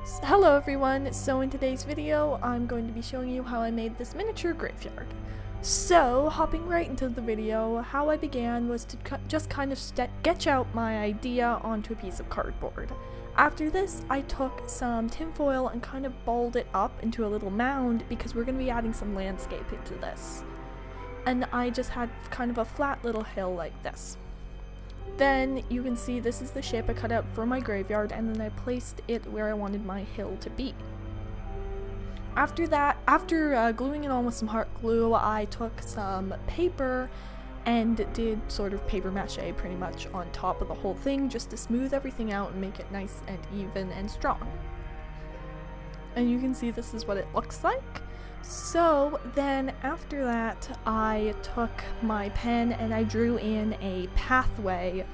Hello everyone, so in today's video I'm going to be showing you how I made this miniature graveyard. So, hopping right into the video, how I began was to just kind of sketch out my idea onto a piece of cardboard. After this, I took some tinfoil and kind of balled it up into a little mound because we're going to be adding some landscape into this. And I just had kind of a flat little hill like this. Then you can see this is the shape I cut out for my graveyard, and then I placed it where I wanted my hill to be. After that, after gluing it on with some hot glue, I took some paper and did sort of paper mache pretty much on top of the whole thing just to smooth everything out and make it nice and even and strong. And you can see this is what it looks like. So then after that, I took my pen and I drew in a pathway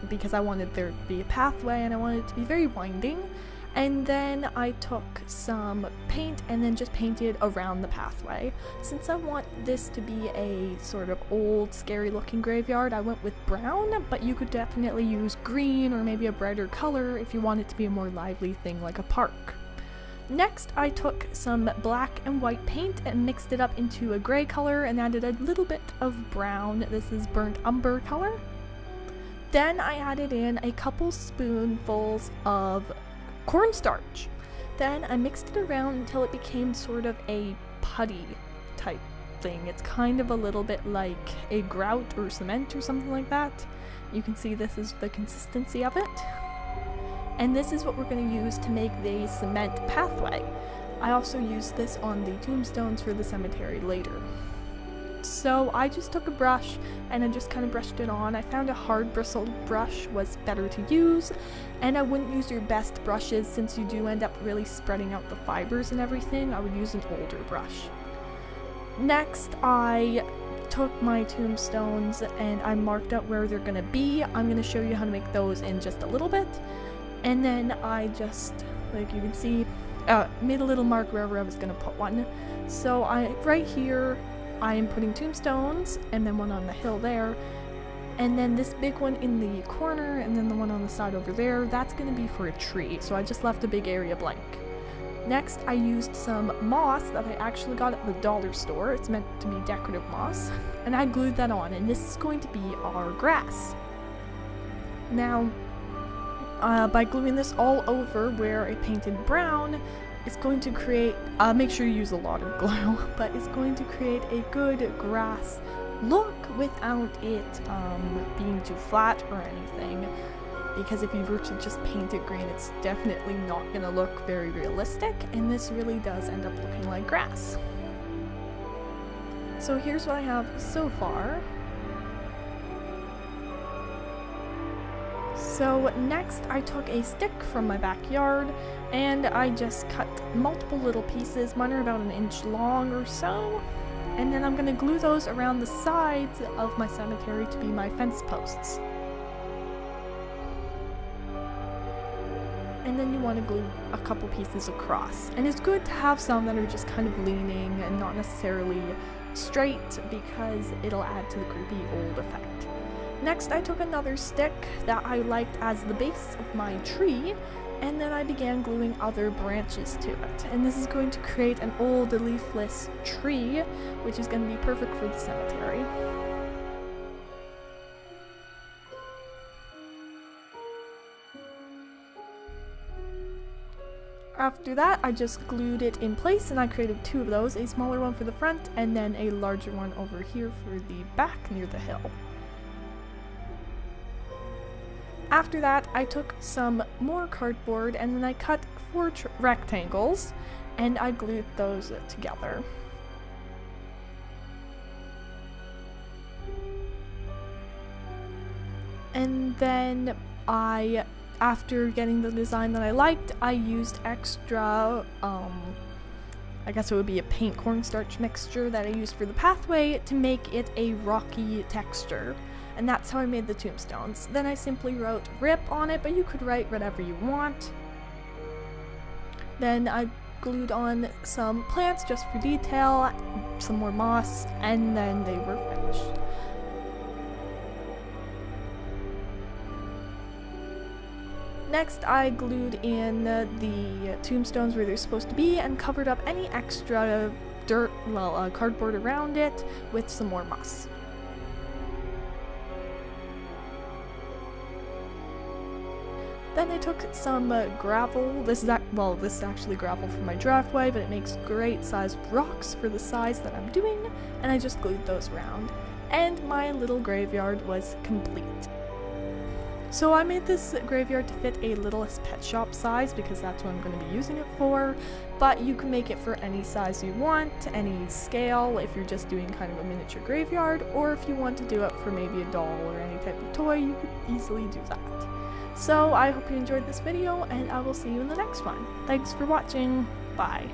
because I wanted there to be a pathway and I wanted it to be very winding. And then I took some paint and then just painted around the pathway. Since I want this to be a sort of old, scary looking graveyard, I went with brown, but you could definitely use green or maybe a brighter color if you want it to be a more lively thing like a park. Next, I took some black and white paint and mixed it up into a gray color and added a little bit of brown. This is burnt umber color. Then I added in a couple spoonfuls of cornstarch. Then I mixed it around until it became sort of a putty type thing. It's kind of a little bit like a grout or cement or something like that. You can see this is the consistency of it. And this is what we're going to use to make the cement pathway. I also used this on the tombstones for the cemetery later. So I just took a brush and I just kind of brushed it on. I found a hard bristled brush was better to use, and I wouldn't use your best brushes since you do end up really spreading out the fibers and everything. I would use an older brush. Next, I took my tombstones and I marked out where they're going to be. I'm going to show you how to make those in just a little bit. And then I just, like you can see, made a little mark wherever I was going to put one. So right here, I am putting tombstones, and then one on the hill there. And then this big one in the corner, and then the one on the side over there, that's going to be for a tree. So I just left a big area blank. Next, I used some moss that I actually got at the dollar store. It's meant to be decorative moss. And I glued that on, and this is going to be our grass. Now, by gluing this all over where I painted brown, it's going to create, make sure you use a lot of glue, but it's going to create a good grass look without it being too flat or anything. Because if you were to just paint it green, it's definitely not going to look very realistic, and this really does end up looking like grass. So here's what I have so far. So next I took a stick from my backyard and I just cut multiple little pieces. Mine are about an inch long or so. And then I'm going to glue those around the sides of my cemetery to be my fence posts. And then you want to glue a couple pieces across. And it's good to have some that are just kind of leaning and not necessarily straight because it'll add to the creepy old effect. Next, I took another stick that I liked as the base of my tree, and then I began gluing other branches to it. And this is going to create an old leafless tree, which is going to be perfect for the cemetery. After that, I just glued it in place, and I created two of those, a smaller one for the front, and then a larger one over here for the back near the hill. After that, I took some more cardboard and then I cut 4 rectangles and I glued those together. And then after getting the design that I liked, I used extra, I guess it would be a paint cornstarch mixture that I used for the pathway to make it a rocky texture. And that's how I made the tombstones. Then I simply wrote RIP on it, but you could write whatever you want. Then I glued on some plants just for detail, some more moss, and then they were finished. Next, I glued in the tombstones where they're supposed to be and covered up any extra dirt, cardboard around it with some more moss. Then I took some gravel. This is actually gravel from my driveway, but it makes great sized rocks for the size that I'm doing, and I just glued those around. And my little graveyard was complete. So I made this graveyard to fit a Littlest Pet Shop size because that's what I'm going to be using it for, but you can make it for any size you want, any scale if you're just doing kind of a miniature graveyard, or if you want to do it for maybe a doll or any type of toy, you could easily do that. So I hope you enjoyed this video, and I will see you in the next one. Thanks for watching. Bye.